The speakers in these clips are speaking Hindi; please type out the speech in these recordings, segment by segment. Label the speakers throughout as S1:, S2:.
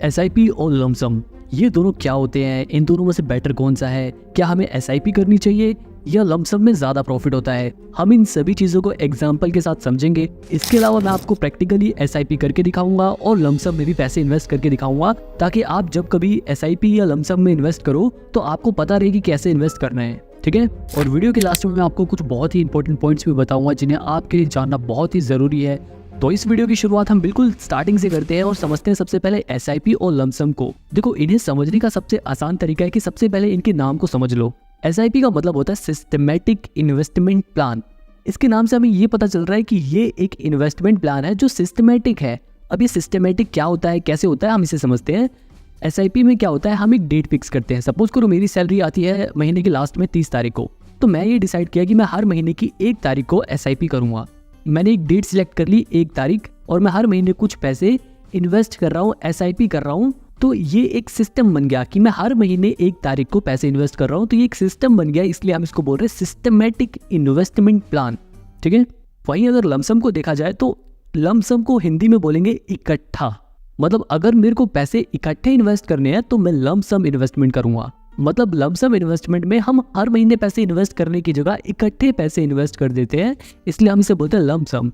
S1: एसआईपी और लमसम, ये दोनों क्या होते हैं? इन दोनों में से बेटर कौन सा है? क्या हमें एसआईपी करनी चाहिए या लमसम में ज़्यादा प्रॉफिट होता है? हम इन सभी चीज़ों को एग्जाम्पल के साथ समझेंगे। इसके अलावा मैं आपको प्रैक्टिकली एसआईपी करके दिखाऊंगा और लमसम में भी पैसे इन्वेस्ट करके दिखाऊंगा, ताकि आप जब कभी एसआईपी या लमसम में इन्वेस्ट करो तो आपको पता रहे कि कैसे इन्वेस्ट करना है। ठीक है। और वीडियो के लास्ट में मैं आपको कुछ बहुत ही इंपॉर्टेंट पॉइंट्स भी बताऊंगा जिन्हें आपके लिए जानना बहुत ही ज़रूरी है। तो इस वीडियो की शुरुआत हम बिल्कुल स्टार्टिंग से करते हैं और समझते हैं सबसे पहले एसआईपी और लमसम को। देखो, इन्हें समझने का सबसे आसान तरीका है कि सबसे पहले इनके नाम को समझ लो। एसआईपी का मतलब होता है सिस्टमैटिक इन्वेस्टमेंट प्लान। इसके नाम से हमें ये पता चल रहा है कि ये एक इन्वेस्टमेंट प्लान है जो सिस्टमैटिक है। अब ये सिस्टमैटिक क्या होता है, कैसे होता है, हम इसे समझते हैं। एसआईपी में क्या होता है, हम एक डेट फिक्स करते हैं। सपोज करो मेरी सैलरी आती है महीने की लास्ट में 30 तारीख को, तो मैं ये डिसाइड किया कि मैं हर महीने की 1 तारीख को एसआईपी करूंगा। मैंने एक डेट सिलेक्ट कर ली 1 तारीख, और मैं हर महीने कुछ पैसे इन्वेस्ट कर रहा हूँ, एसआईपी कर रहा हूँ। तो ये एक सिस्टम बन गया कि मैं हर महीने 1 तारीख को पैसे इन्वेस्ट कर रहा हूँ। तो ये एक सिस्टम बन गया, इसलिए हम इसको बोल रहे हैं सिस्टमैटिक इन्वेस्टमेंट प्लान। ठीक है। वहीं अगर लमसम को देखा जाए तो लमसम को हिंदी में बोलेंगे इकट्ठा। मतलब अगर मेरे को पैसे इकट्ठे इन्वेस्ट करने हैं तो मैं लमसम इन्वेस्टमेंट करूंगा। मतलब लमसम इन्वेस्टमेंट में हम हर महीने पैसे इन्वेस्ट करने की जगह इकट्ठे पैसे इन्वेस्ट कर देते हैं, इसलिए हम इसे बोलते हैं लमसम।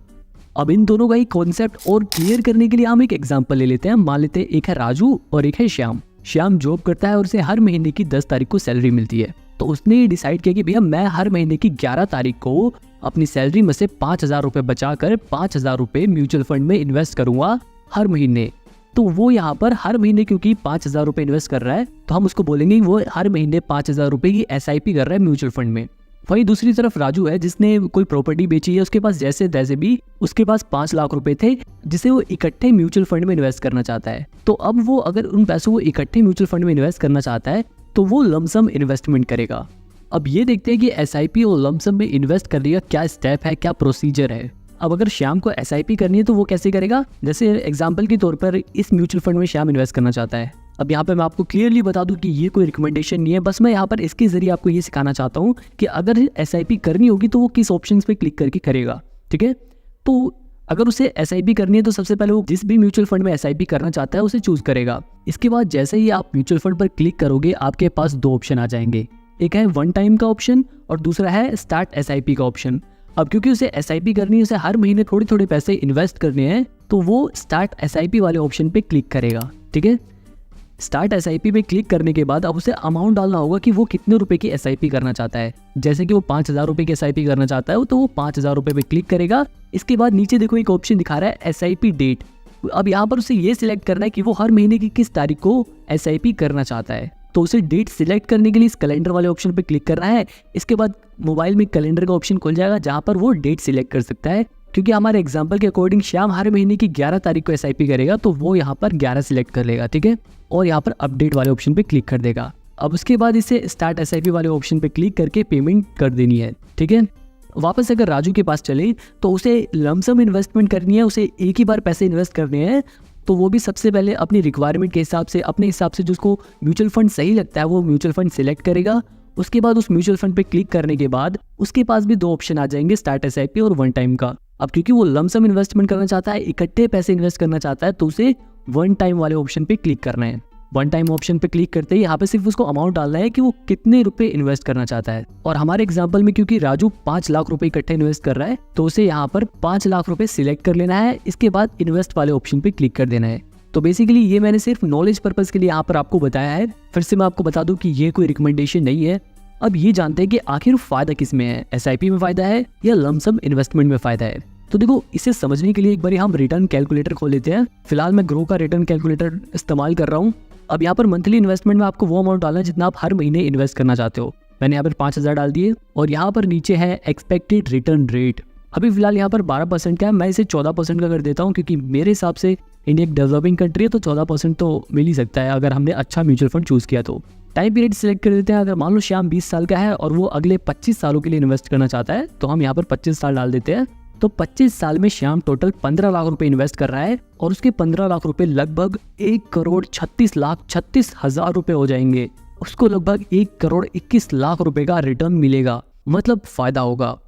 S1: अब इन दोनों का ही कॉन्सेप्ट और क्लियर करने के लिए हम एक एग्जांपल ले लेते हैं। मान लेते हैं एक है राजू और एक है श्याम। श्याम जॉब करता है और उसे हर महीने की 10 तारीख को सैलरी मिलती है। तो उसने ये डिसाइड किया कि भैया मैं हर महीने की 11 तारीख को अपनी सैलरी में से 5,000 रुपये बचाकर 5,000 रुपये म्यूचुअल फंड में इन्वेस्ट करूंगा हर महीने। तो वो यहाँ पर हर महीने क्योंकि 5,000 रुपये इन्वेस्ट कर रहा है, तो हम उसको बोलेंगे वो हर महीने 5,000 रुपये की एसआईपी कर रहा है म्यूचुअल फंड में। वहीं दूसरी तरफ राजू है जिसने कोई प्रॉपर्टी बेची है, उसके पास जैसे तैसे भी उसके पास 5 लाख रुपए थे जिसे वो इकट्ठे म्यूचुअल फंड में इन्वेस्ट करना चाहता है। तो अब वो अगर उन पैसों को इकट्ठे म्यूचुअल फंड में इन्वेस्ट करना चाहता है तो वो लमसम इन्वेस्टमेंट करेगा। अब ये देखते हैं कि एसआईपी और लमसम में इन्वेस्ट करने का क्या स्टेप है, क्या प्रोसीजर है। अब अगर श्याम को एसआईपी करनी है तो वो कैसे करेगा? जैसे एग्जांपल के तौर पर इस म्यूचुअल फंड में श्याम इन्वेस्ट करना चाहता है। अब यहाँ पे मैं आपको क्लियरली बता दूं कि ये कोई रिकमेंडेशन नहीं है, बस मैं यहाँ पर इसके जरिए आपको ये सिखाना चाहता हूँ कि अगर एसआईपी करनी होगी तो वो किस ऑप्शन पे क्लिक करके करेगा। ठीक है। तो अगर उसे एसआईपी करनी है तो सबसे पहले वो जिस भी म्यूचुअल फंड में एसआईपी करना चाहता है उसे चूज करेगा। इसके बाद जैसे ही आप म्यूचुअल फंड पर क्लिक करोगे आपके पास 2 ऑप्शन आ जाएंगे। एक है 1 टाइम का ऑप्शन और दूसरा है स्टार्ट एसआईपी का ऑप्शन। अब क्योंकि उसे एसआईपी करनी है, उसे हर महीने थोड़े थोड़े पैसे इन्वेस्ट करने हैं, तो वो स्टार्ट एसआईपी वाले ऑप्शन पे क्लिक करेगा। ठीक है। स्टार्ट एसआईपी पे क्लिक करने के बाद अब उसे अमाउंट डालना होगा कि वो कितने रुपए की एसआईपी करना चाहता है। जैसे कि वो 5,000 रुपए की एसआईपी करना चाहता है तो वो 5,000 रुपए पे क्लिक करेगा। इसके बाद नीचे देखो एक ऑप्शन दिखा रहा है एसआईपी डेट। अब यहाँ पर उसे ये सिलेक्ट करना है कि वो हर महीने की किस तारीख को एसआईपी करना चाहता है। तो उसे डेट सिलेक्ट करने के लिए इस कैलेंडर वाले ऑप्शन पे क्लिक करना है। इसके बाद मोबाइल में कैलेंडर का ऑप्शन खुल जाएगा जहां पर वो डेट सिलेक्ट कर सकता है। क्योंकि हमारे एग्जांपल के अकॉर्डिंग श्याम हर महीने की 11 तारीख को एसआईपी करेगा तो वो यहाँ पर 11 सिलेक्ट कर लेगा। ठीक है। और यहाँ पर अपडेट वाले ऑप्शन पे क्लिक कर देगा। अब उसके बाद इसे स्टार्ट एसआईपी वाले ऑप्शन पे क्लिक करके पेमेंट कर देनी है। ठीक है। वापस अगर राजू के पास चले तो उसे लमसम इन्वेस्टमेंट करनी है, उसे एक ही बार पैसे इन्वेस्ट करने हैं। तो वो भी सबसे पहले अपनी रिक्वायरमेंट के हिसाब से, अपने हिसाब से जिसको म्यूचुअल फंड सही लगता है वो म्यूचुअल फंड सिलेक्ट करेगा। उसके बाद उस म्यूचुअल फंड पे क्लिक करने के बाद उसके पास भी 2 ऑप्शन आ जाएंगे, स्टार्ट एसआईपी और 1 टाइम का। अब क्योंकि वो लमसम इन्वेस्टमेंट करना चाहता है, इकट्ठे पैसे इन्वेस्ट करना चाहता है, तो उसे 1 टाइम वाले ऑप्शन पे क्लिक करना है। 1 टाइम ऑप्शन पे क्लिक करते ही यहाँ पे सिर्फ उसको अमाउंट डालना है कि वो कितने रुपए इन्वेस्ट करना चाहता है। और हमारे एग्जांपल में क्योंकि राजू 5 लाख रुपए इकट्ठे इन्वेस्ट कर रहा है तो उसे यहाँ पर 5 लाख रुपए सिलेक्ट कर लेना है। इसके बाद इन्वेस्ट वाले ऑप्शन पे क्लिक कर देना है। तो बेसिकली ये मैंने सिर्फ नॉलेज पर्पस के लिए यहाँ पर आपको बताया है। फिर से मैं आपको बता दूं कि ये कोई रिकमेंडेशन नहीं है। अब ये जानते हैं कि आखिर फायदा किस में है, एसआईपी में फायदा है या लमसम इन्वेस्टमेंट में फायदा है। तो देखो, इसे समझने के लिए एक बार हम रिटर्न कैलकुलेटर खोल लेते हैं। फिलहाल मैं ग्रो का रिटर्न कैलकुलेटर इस्तेमाल कर रहा हूँ। अब यहाँ पर मंथली इन्वेस्टमेंट में आपको वो अमाउंट डालना है जितना आप हर महीने इन्वेस्ट करना चाहते हो। मैंने यहाँ पर 5,000 डाल दिए और यहाँ पर नीचे है एक्सपेक्टेड रिटर्न रेट। अभी फिलहाल यहाँ पर 12% का है, मैं इसे 14% का कर देता हूँ क्योंकि मेरे हिसाब से इंडिया एक डेवलपिंग कंट्री है तो 14% तो मिल ही सकता है अगर हमने अच्छा म्यूचुअल फंड चूज किया तो। टाइम पीरियड सिलेक्ट कर देते हैं। अगर मान लो श्याम 20 साल का है और वो अगले 25 सालों के लिए इन्वेस्ट करना चाहता है तो हम यहाँ पर 25 साल डाल देते हैं। तो 25 साल में श्याम टोटल 15 लाख रुपए इन्वेस्ट कर रहा है और उसके 15 लाख रुपए लगभग 1,36,36,00,000 रुपए हो जाएंगे। उसको लगभग 1,21,00,000 रुपए का रिटर्न मिलेगा, मतलब फायदा होगा।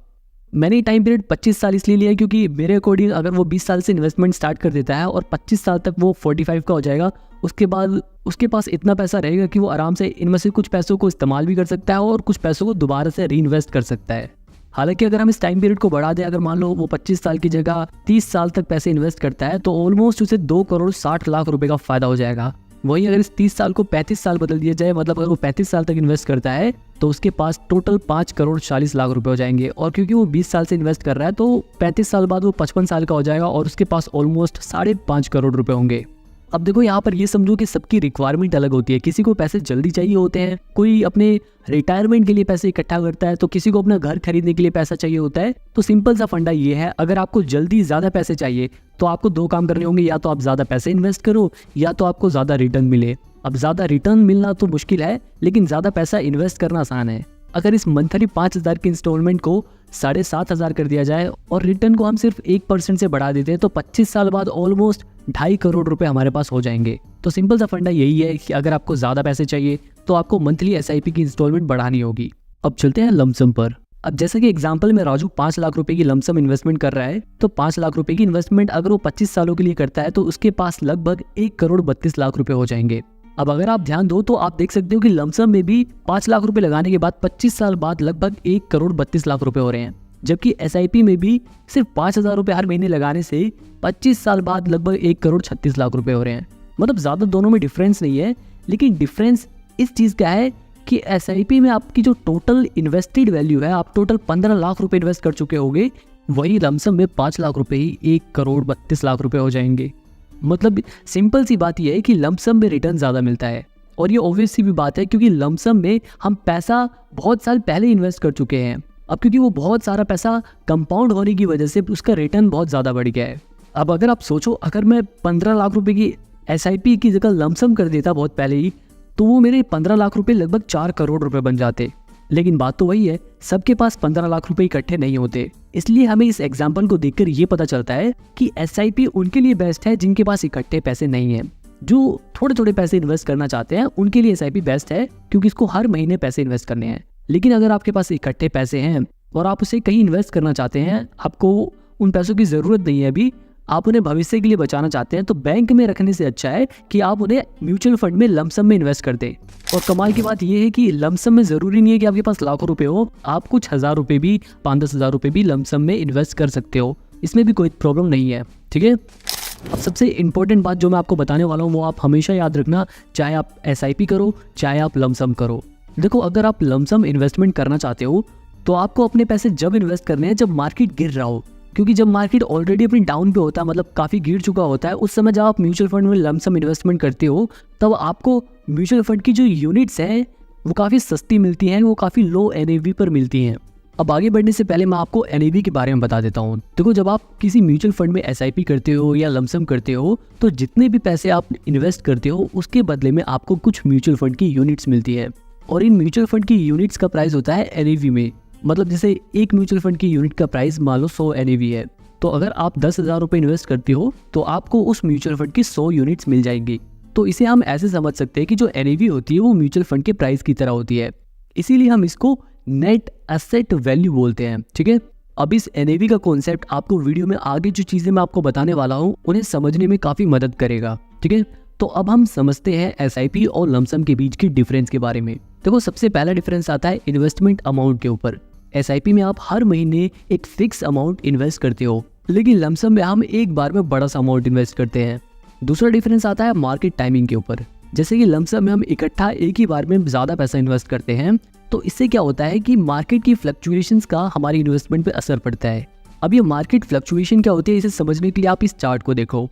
S1: मैंने टाइम पीरियड 25 साल इसलिए लिया है क्योंकि मेरे अकॉर्डिंग अगर वो 20 साल से इन्वेस्टमेंट स्टार्ट कर देता है और 25 साल तक वो 45 का हो जाएगा, उसके बाद उसके पास इतना पैसा रहेगा कि वो आराम से इनमें से कुछ पैसों को इस्तेमाल भी कर सकता है और कुछ पैसों को दोबारा से री इन्वेस्ट कर सकता है। हालांकि अगर हम इस टाइम पीरियड को बढ़ा दें, अगर मान लो वो 25 साल की जगह 30 साल तक पैसे इन्वेस्ट करता है, तो ऑलमोस्ट उसे 2 करोड़ 60 लाख रुपए का फायदा हो जाएगा। वहीं अगर इस 30 साल को 35 साल बदल दिया जाए, मतलब अगर वो 35 साल तक इन्वेस्ट करता है तो उसके पास टोटल 5 करोड़ 40 लाख रुपए हो जाएंगे। और क्योंकि वो 20 साल से इन्वेस्ट कर रहा है तो 35 साल बाद वो 55 साल का हो जाएगा और उसके पास ऑलमोस्ट 5.5 करोड़ रुपए होंगे। अब देखो यहाँ पर ये समझो कि सबकी रिक्वायरमेंट अलग होती है। किसी को पैसे जल्दी चाहिए होते हैं, कोई अपने रिटायरमेंट के लिए पैसे इकट्ठा करता है, तो किसी को अपना घर खरीदने के लिए पैसा चाहिए होता है। तो सिंपल सा फंडा ये है, अगर आपको जल्दी ज़्यादा पैसे चाहिए तो आपको 2 काम करने होंगे, या तो आप ज़्यादा पैसे इन्वेस्ट करो या तो आपको ज़्यादा रिटर्न मिले। अब ज़्यादा रिटर्न मिलना तो मुश्किल है, लेकिन ज़्यादा पैसा इन्वेस्ट करना आसान है। अगर इस मंथली 5,000 की इंस्टॉलमेंट को 7,500 कर दिया जाए और रिटर्न को हम सिर्फ 1% से बढ़ा देते हैं तो 25 साल बाद ऑलमोस्ट 2.5 करोड़ रुपए हमारे पास हो जाएंगे। तो सिंपल सा फंडा यही है कि अगर आपको ज़्यादा पैसे चाहिए तो आपको मंथली SIP की इंस्टॉलमेंट बढ़ानी होगी। अब चलते हैं लमसम पर। अब जैसे कि एग्जांपल में राजू 5 लाख रुपए की लमसम इन्वेस्टमेंट कर रहा है, तो 5 लाख रुपए की इन्वेस्टमेंट अगर वो 25 सालों के लिए करता है तो उसके पास लगभग 1 करोड़ 32 लाख रुपए हो जाएंगे। अब अगर आप ध्यान दो तो आप देख सकते हो कि लमसम में भी 5 लाख रुपए लगाने के बाद 25 साल बाद लगभग 1 करोड़ 32 लाख रुपए हो रहे हैं, जबकि SIP में भी सिर्फ 5,000 रुपए हर महीने लगाने से 25 साल बाद लगभग 1 करोड़ 36 लाख रुपए हो रहे हैं। मतलब ज़्यादा दोनों में डिफरेंस नहीं है, लेकिन डिफरेंस इस चीज़ का है कि SIP में आपकी जो टोटल इन्वेस्टेड वैल्यू है, आप टोटल 15 लाख रुपए इन्वेस्ट कर चुके होगे, वही लमसम में 5 लाख रुपए ही 1 करोड़ 32 लाख रुपए हो जाएंगे। मतलब सिंपल सी बात यह है कि लमसम में रिटर्न ज़्यादा मिलता है, और ये ऑब्वियस सी भी बात है क्योंकि लमसम में हम पैसा बहुत साल पहले इन्वेस्ट कर चुके हैं। अब क्योंकि वो बहुत सारा पैसा कंपाउंड होने की वजह से उसका रिटर्न बहुत ज़्यादा बढ़ गया है। अब अगर आप सोचो, अगर मैं 15 लाख रुपए की SIP की जगह लमसम कर देता बहुत पहले ही, तो वो मेरे 15 लाख रुपए लगभग 4 करोड़ रुपए बन जाते। लेकिन बात तो वही है, सबके पास 15 लाख रुपए इकट्ठे नहीं होते। इसलिए हमें इस एग्जाम्पल को देखकर ये पता चलता है कि SIP उनके लिए बेस्ट है जिनके पास इकट्ठे पैसे नहीं हैं। जो थोड़े थोड़े पैसे इन्वेस्ट करना चाहते हैं उनके लिए SIP बेस्ट है, क्योंकि इसको हर महीने पैसे इन्वेस्ट करने हैं। लेकिन अगर आपके पास इकट्ठे पैसे हैं और आप उसे कहीं इन्वेस्ट करना चाहते हैं, आपको उन पैसों की ज़रूरत नहीं है अभी, आप उन्हें भविष्य के लिए बचाना चाहते हैं, तो बैंक में रखने से अच्छा है कि आप उन्हें म्यूचुअल फंड में लमसम में इन्वेस्ट कर दें। और कमाल की बात यह है कि लमसम में ज़रूरी नहीं है कि आपके पास लाखों रुपए हो, आप कुछ हज़ार रुपये भी 5-10 हज़ार रुपये भी लमसम में इन्वेस्ट कर सकते हो, इसमें भी कोई प्रॉब्लम नहीं है। ठीक है, अब सबसे इंपॉर्टेंट बात जो मैं आपको बताने वाला हूँ वो आप हमेशा याद रखना, चाहे आप SIP करो चाहे आप लमसम करो। देखो, अगर आप लमसम इन्वेस्टमेंट करना चाहते हो तो आपको अपने पैसे जब इन्वेस्ट करने हैं जब मार्केट गिर रहा हो, क्योंकि जब मार्केट ऑलरेडी अपनी डाउन पे होता है, मतलब काफ़ी गिर चुका होता है, उस समय जब आप म्यूचुअल फंड में लमसम इन्वेस्टमेंट करते हो तब आपको म्यूचुअल फंड की जो यूनिट्स हैं वो काफ़ी सस्ती मिलती हैं, वो काफ़ी लो NAV पर मिलती हैं। अब आगे बढ़ने से पहले मैं आपको NAV के बारे में बता देता हूँ। देखो, जब आप किसी म्यूचुअल फंड में SIP करते हो या लमसम करते हो तो जितने भी पैसे आप इन्वेस्ट करते हो उसके बदले में आपको कुछ म्यूचुअल फंड की यूनिट्स मिलती है, और इन म्यूचुअल फंड की यूनिट्स का प्राइस होता है NAV में। मतलब जैसे एक म्यूचुअल फंड की यूनिट का प्राइस मान लो 100 NAV है, तो अगर आप 10,000 रुपये इन्वेस्ट करते हो तो आपको उस म्यूचुअल फंड की 100 यूनिट्स मिल जाएंगी। तो इसे हम ऐसे समझ सकते हैं कि जो NAV होती है वो म्यूचुअल फंड के प्राइस की तरह होती है, इसीलिए हम इसको नेट एसेट वैल्यू बोलते हैं। ठीक है, अब इस NAV का कॉन्सेप्ट आपको वीडियो में आगे जो चीज़ें मैं आपको बताने वाला हूँ उन्हें समझने में काफ़ी मदद करेगा। ठीक है, तो अब हम समझते हैं SIP और लमसम के बीच की डिफरेंस के बारे में। देखो, सबसे पहला डिफरेंस आता है इन्वेस्टमेंट अमाउंट के ऊपर। SIP में आप हर महीने एक फिक्स अमाउंट इन्वेस्ट करते हो, लेकिन लमसम में हम एक बार में बड़ा सा अमाउंट इन्वेस्ट करते हैं। दूसरा डिफरेंस आता है मार्केट टाइमिंग के ऊपर। जैसे कि लमसम में हम इकट्ठा एक ही बार में ज़्यादा पैसा इन्वेस्ट करते हैं, तो इससे क्या होता है कि मार्केट की फ्लक्चुएशंस का हमारी इन्वेस्टमेंट पे असर पड़ता है। अब ये मार्केट फ्लक्चुएशन क्या होती है, इसे समझने के लिए आप इस चार्ट को देखो।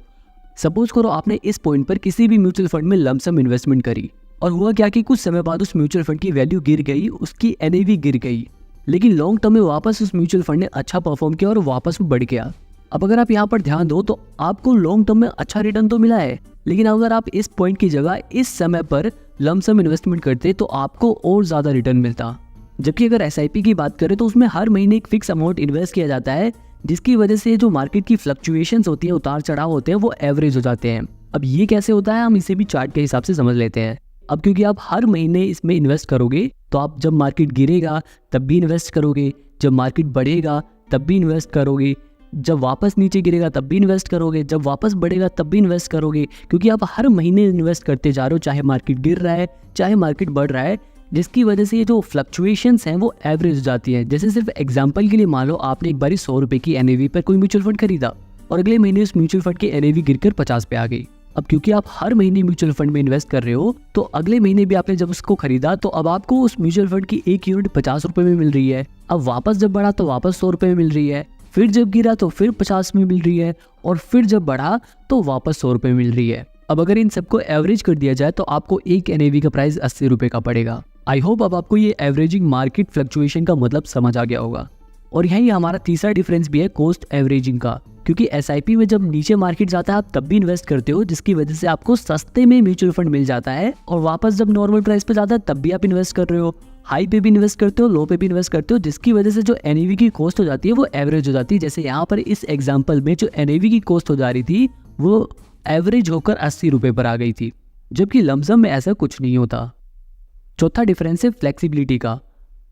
S1: सपोज करो आपने इस पॉइंट पर किसी भी म्यूचुअल फंड में लमसम इन्वेस्टमेंट करी, और हुआ क्या कि कुछ समय बाद उस म्यूचुअल फंड की वैल्यू गिर गई, उसकी NAV गिर गई, लेकिन लॉन्ग टर्म में वापस उस म्यूचुअल फंड ने अच्छा परफॉर्म किया और वापस बढ़ गया। अब अगर आप यहाँ पर ध्यान दो तो आपको लॉन्ग टर्म में अच्छा रिटर्न तो मिला है, लेकिन अगर आप इस पॉइंट की जगह इस समय पर लमसम इन्वेस्टमेंट करते तो आपको और ज़्यादा रिटर्न मिलता। जबकि अगर SIP की बात करें तो उसमें हर महीने एक फिक्स अमाउंट इन्वेस्ट किया जाता है, जिसकी वजह से जो मार्केट की फ्लक्चुएशंस होती है, उतार चढ़ाव होते हैं, वो एवरेज हो जाते हैं। अब ये कैसे होता है, हम इसे भी चार्ट के हिसाब से समझ लेते हैं। अब क्योंकि आप हर महीने इसमें इन्वेस्ट करोगे तो आप जब मार्केट गिरेगा तब भी इन्वेस्ट करोगे, जब मार्केट बढ़ेगा तब भी इन्वेस्ट करोगे, जब वापस नीचे गिरेगा तब भी इन्वेस्ट करोगे, जब वापस बढ़ेगा तब भी इन्वेस्ट करोगे, क्योंकि आप हर महीने इन्वेस्ट करते जा रहे हो, चाहे मार्केट गिर रहा है चाहे मार्केट बढ़ रहा है, जिसकी वजह से ये जो फ्लक्चुएशंस हैं वो एवरेज हो जाती है। जैसे सिर्फ एग्जांपल के लिए मान लो आपने एक बार 100 रुपये की NAV पर कोई म्यूचुअल फंड खरीदा और अगले महीने उस म्यूचुअल फंड की NAV गिरकर 50 पे आ गई। अब क्योंकि आप हर महीने म्यूचुअल फंड में इन्वेस्ट कर रहे हो, तो अगले महीने भी आपने जब उसको खरीदा तो अब आपको उस म्यूचुअल फंड की एक यूनिट 50 रुपये में मिल रही है। अब वापस जब बढ़ा तो वापस 100 रुपये में मिल रही है, फिर जब गिरा तो फिर 50 में मिल रही है, और फिर जब बढ़ा तो वापस 100 रुपये मिल रही है। अब अगर इन सबको एवरेज कर दिया जाए तो आपको एक NAV का प्राइस 80 रुपये का पड़ेगा। आई होप अब आपको ये एवरेजिंग मार्केट फ्लक्चुएशन का मतलब समझ आ गया होगा। और यही हमारा तीसरा डिफरेंस भी है कॉस्ट एवरेजिंग का, क्योंकि SIP में जब नीचे मार्केट जाता है आप तब भी इन्वेस्ट करते हो, जिसकी वजह से आपको सस्ते में म्यूचुअल फंड मिल जाता है, और वापस जब नॉर्मल प्राइस पे जाता है तब भी आप इन्वेस्ट कर रहे हो, हाई पे भी इन्वेस्ट करते हो, लो पे भी इन्वेस्ट करते हो, जिसकी वजह से जो NAV की कॉस्ट हो जाती है वो एवरेज हो जाती है। जैसे यहाँ पर इस एग्जाम्पल में जो NAV की कॉस्ट हो जा रही थी वो एवरेज होकर 80 रुपये पर आ गई थी, जबकि लमसम में ऐसा कुछ नहीं होता। चौथा डिफरेंस है फ्लेक्सिबिलिटी का।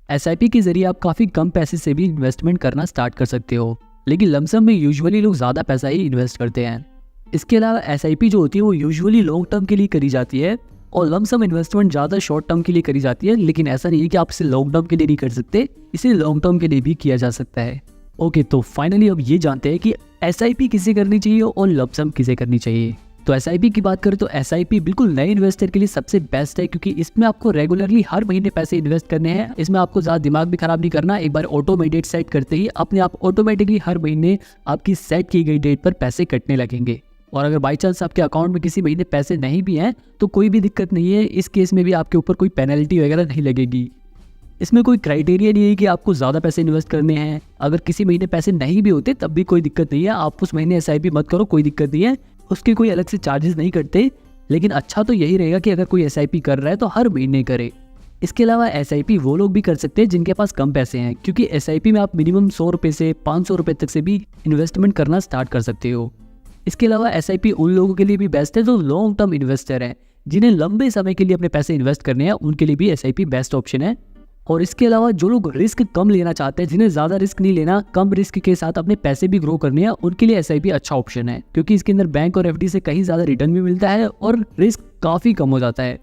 S1: SIP के जरिए आप काफ़ी कम पैसे से भी इन्वेस्टमेंट करना स्टार्ट कर सकते हो, लेकिन लमसम में यूजुअली लोग ज़्यादा पैसा ही इन्वेस्ट करते हैं। इसके अलावा SIP जो होती है वो यूजुअली लॉन्ग टर्म के लिए करी जाती है, और लमसम इन्वेस्टमेंट ज़्यादा शॉर्ट टर्म के लिए करी जाती है, लेकिन ऐसा नहीं है कि आप इसे लॉन्ग टर्म के लिए नहीं कर सकते, इसे लॉन्ग टर्म के लिए भी किया जा सकता है। ओके, तो फाइनली अब ये जानते हैं कि SIP किसे करनी चाहिए और लमसम किसे करनी चाहिए। तो SIP की बात करें तो SIP बिल्कुल नए इन्वेस्टर के लिए सबसे बेस्ट है, क्योंकि इसमें आपको रेगुलरली हर महीने पैसे इन्वेस्ट करने हैं। इसमें आपको ज़्यादा दिमाग भी खराब नहीं करना, एक बार ऑटोमेटेड सेट करते ही अपने आप ऑटोमेटिकली हर महीने आपकी सेट की गई डेट पर पैसे कटने लगेंगे। और अगर बाई चांस आपके अकाउंट में किसी महीने पैसे नहीं भी हैं तो कोई भी दिक्कत नहीं है, इस केस में भी आपके ऊपर कोई पेनल्टी वगैरह नहीं लगेगी। इसमें कोई क्राइटेरिया नहीं है कि आपको ज़्यादा पैसे इन्वेस्ट करने हैं। अगर किसी महीने पैसे नहीं भी होते तब भी कोई दिक्कत नहीं है, आप उस महीने SIP मत करो, कोई दिक्कत नहीं है, उसके कोई अलग से चार्जेस नहीं कटते। लेकिन अच्छा तो यही रहेगा कि अगर कोई SIP कर रहा है तो हर महीने करे। इसके अलावा SIP वो लोग भी कर सकते हैं जिनके पास कम पैसे हैं, क्योंकि SIP में आप मिनिमम 100 रुपये से 500 रुपये तक से भी इन्वेस्टमेंट करना स्टार्ट कर सकते हो। इसके अलावा SIP उन लोगों के लिए भी बेस्ट है जो लॉन्ग टर्म इन्वेस्टर हैं, जिन्हें लंबे समय के लिए अपने पैसे इन्वेस्ट करने हैं, उनके लिए भी SIP बेस्ट ऑप्शन है। और इसके अलावा जो लोग रिस्क कम लेना चाहते हैं, जिन्हें ज़्यादा रिस्क नहीं लेना, कम रिस्क के साथ अपने पैसे भी ग्रो करने हैं, उनके लिए SIP अच्छा ऑप्शन है, क्योंकि इसके अंदर बैंक और FD से कहीं ज़्यादा रिटर्न भी मिलता है और रिस्क काफ़ी कम हो जाता है।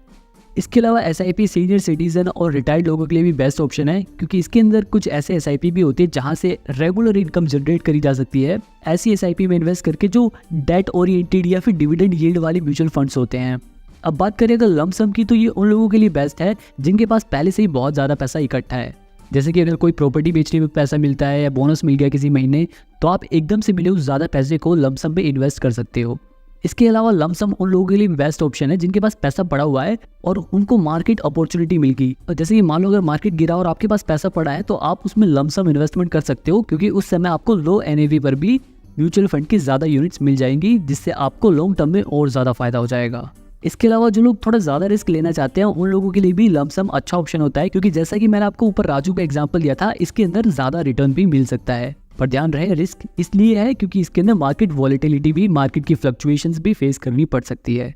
S1: इसके अलावा SIP सीनियर सिटीजन और रिटायर्ड लोगों के लिए भी बेस्ट ऑप्शन है, क्योंकि इसके अंदर कुछ ऐसे SIP भी होती है जहां से रेगुलर इनकम जनरेट करी जा सकती है। ऐसी SIP में इन्वेस्ट करके जो डेट ओरिएंटेड या फिर डिविडेंड यील्ड वाले म्यूचुअल फंड्स होते हैं। अब बात करें अगर लमसम की, तो ये उन लोगों के लिए बेस्ट है जिनके पास पहले से ही बहुत ज़्यादा पैसा इकट्ठा है। जैसे कि अगर कोई प्रॉपर्टी बेचने में पैसा मिलता है या बोनस मिल गया किसी महीने, तो आप एकदम से मिले उस ज़्यादा पैसे को लमसम में इन्वेस्ट कर सकते हो। इसके अलावा लमसम उन लोगों के लिए बेस्ट ऑप्शन है जिनके पास पैसा पड़ा हुआ है और उनको मार्केट अपॉर्चुनिटी मिल गई। जैसे कि मान लो अगर मार्केट गिरा और आपके पास पैसा पड़ा है तो आप उसमें लमसम इन्वेस्टमेंट कर सकते हो, क्योंकि उस समय आपको लो NAV पर भी म्यूचुअल फंड की ज़्यादा यूनिट्स मिल जाएंगी, जिससे आपको लॉन्ग टर्म में और ज़्यादा फायदा हो जाएगा। इसके अलावा जो लोग थोड़ा ज़्यादा रिस्क लेना चाहते हैं उन लोगों के लिए भी लमसम अच्छा ऑप्शन होता है, क्योंकि जैसा कि मैंने आपको ऊपर राजू का एग्जांपल दिया था, इसके अंदर ज़्यादा रिटर्न भी मिल सकता है। पर ध्यान रहे, रिस्क इसलिए है क्योंकि इसके अंदर मार्केट वॉलेटिलिटी भी, मार्केट की फ्लक्चुएशंस भी फेस करनी पड़ सकती है।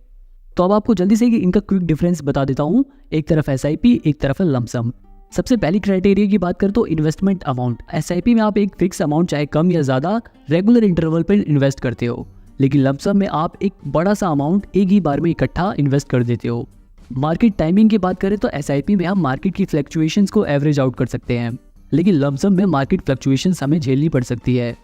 S1: तो अब आपको जल्दी से इनका क्विक डिफरेंस बता देता हूँ। एक तरफ SIP, एक तरफ है लमसम। सबसे पहली क्राइटेरिया की बात करें तो इन्वेस्टमेंट अमाउंट। SIP में आप एक फिक्स अमाउंट चाहे कम या ज़्यादा रेगुलर इंटरवल पर इन्वेस्ट करते हो, लेकिन लमसम में आप एक बड़ा सा अमाउंट एक ही बार में इकट्ठा इन्वेस्ट कर देते हो। मार्केट टाइमिंग की बात करें तो SIP में आप मार्केट की फ्लक्चुएशंस को एवरेज आउट कर सकते हैं, लेकिन लमसम में मार्केट फ्लक्चुएशंस हमें झेलनी पड़ सकती है।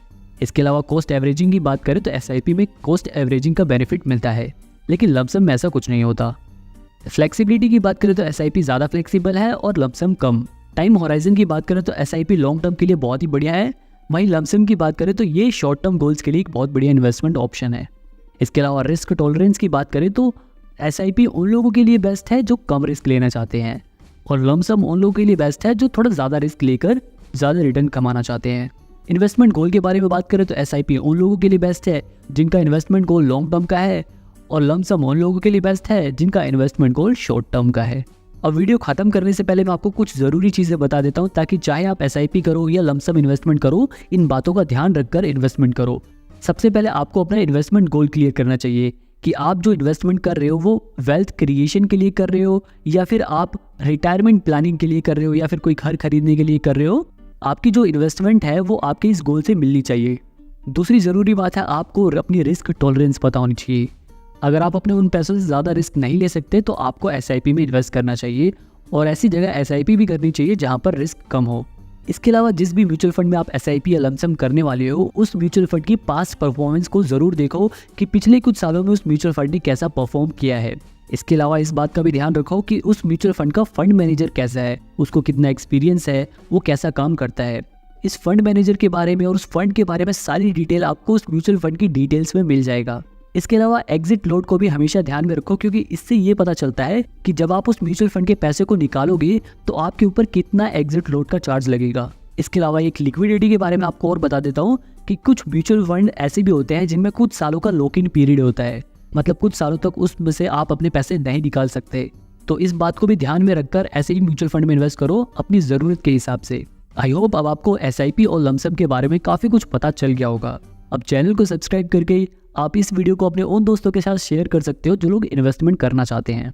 S1: इसके अलावा कॉस्ट एवरेजिंग की बात करें तो SIP में कॉस्ट एवरेजिंग का बेनिफिट मिलता है, लेकिन लमसम में ऐसा कुछ नहीं होता। फ्लेक्सिबिलिटी की बात करें तो SIP ज़्यादा फ्लेक्सिबल है और लमसम कम। टाइम होराइजन की बात करें तो SIP लॉन्ग टर्म के लिए बहुत ही बढ़िया है, वहीं लमसम की बात करें तो ये शॉर्ट टर्म गोल्स के लिए एक बहुत बढ़िया इन्वेस्टमेंट ऑप्शन है। इसके अलावा रिस्क टॉलरेंस की बात करें तो SIP उन लोगों के लिए बेस्ट है जो कम रिस्क लेना चाहते हैं, और लमसम उन लोगों के लिए बेस्ट है जो थोड़ा ज़्यादा रिस्क लेकर ज़्यादा रिटर्न कमाना चाहते हैं। इन्वेस्टमेंट गोल के बारे में बात करें तो SIP उन लोगों के लिए बेस्ट है जिनका इन्वेस्टमेंट गोल लॉन्ग टर्म का है, और लमसम उन लोगों के लिए बेस्ट है जिनका इन्वेस्टमेंट गोल शॉर्ट टर्म का है। अब वीडियो खत्म करने से पहले मैं आपको कुछ ज़रूरी चीज़ें बता देता हूँ, ताकि चाहे आप SIP करो या लमसम इन्वेस्टमेंट करो, इन बातों का ध्यान रखकर इन्वेस्टमेंट करो। सबसे पहले आपको अपना इन्वेस्टमेंट गोल क्लियर करना चाहिए कि आप जो इन्वेस्टमेंट कर रहे हो वो वेल्थ क्रिएशन के लिए कर रहे हो, या फिर आप रिटायरमेंट प्लानिंग के लिए कर रहे हो, या फिर कोई घर खरीदने के लिए कर रहे हो, आपकी जो इन्वेस्टमेंट है वो आपके इस गोल से मिलनी चाहिए। दूसरी ज़रूरी बात है, आपको अपनी रिस्क टॉलरेंस पता होनी चाहिए। अगर आप अपने उन पैसों से ज़्यादा रिस्क नहीं ले सकते तो आपको SIP में इन्वेस्ट करना चाहिए, और ऐसी जगह SIP भी करनी चाहिए जहाँ पर रिस्क कम हो। इसके अलावा जिस भी म्यूचुअल फंड में आप SIP या लमसम करने वाले हो, उस म्यूचुअल फंड की पास्ट परफॉर्मेंस को ज़रूर देखो कि पिछले कुछ सालों में उस म्यूचुअल फंड ने कैसा परफॉर्म किया है। इसके अलावा इस बात का भी ध्यान रखो कि उस म्यूचुअल फंड का फंड मैनेजर कैसा है, उसको कितना एक्सपीरियंस है, वो कैसा काम करता है। इस फंड मैनेजर के बारे में और उस फंड के बारे में सारी डिटेल आपको उस म्यूचुअल फंड की डिटेल्स में मिल जाएगा। इसके अलावा एग्जिट लोड को भी हमेशा ध्यान में रखो, क्योंकि इससे ये पता चलता है कि जब आप उस म्यूचुअल फंड के पैसे को निकालोगे तो आपके ऊपर कितना एग्जिट लोड का चार्ज लगेगा। इसके अलावा एक लिक्विडिटी के बारे में आपको और बता देता हूँ कि कुछ म्यूचुअल फंड ऐसे भी होते हैं जिनमें कुछ सालों का लॉक इन पीरियड होता है, मतलब कुछ सालों तक उसमें से आप अपने पैसे नहीं निकाल सकते। तो इस बात को भी ध्यान में रखकर ऐसे ही म्यूचुअल फंड में इन्वेस्ट करो अपनी ज़रूरत के हिसाब से। आई होप अब आपको SIP और लमसम के बारे में काफ़ी कुछ पता चल गया होगा। अब चैनल को सब्सक्राइब करके आप इस वीडियो को अपने उन दोस्तों के साथ शेयर कर सकते हो जो लोग इन्वेस्टमेंट करना चाहते हैं।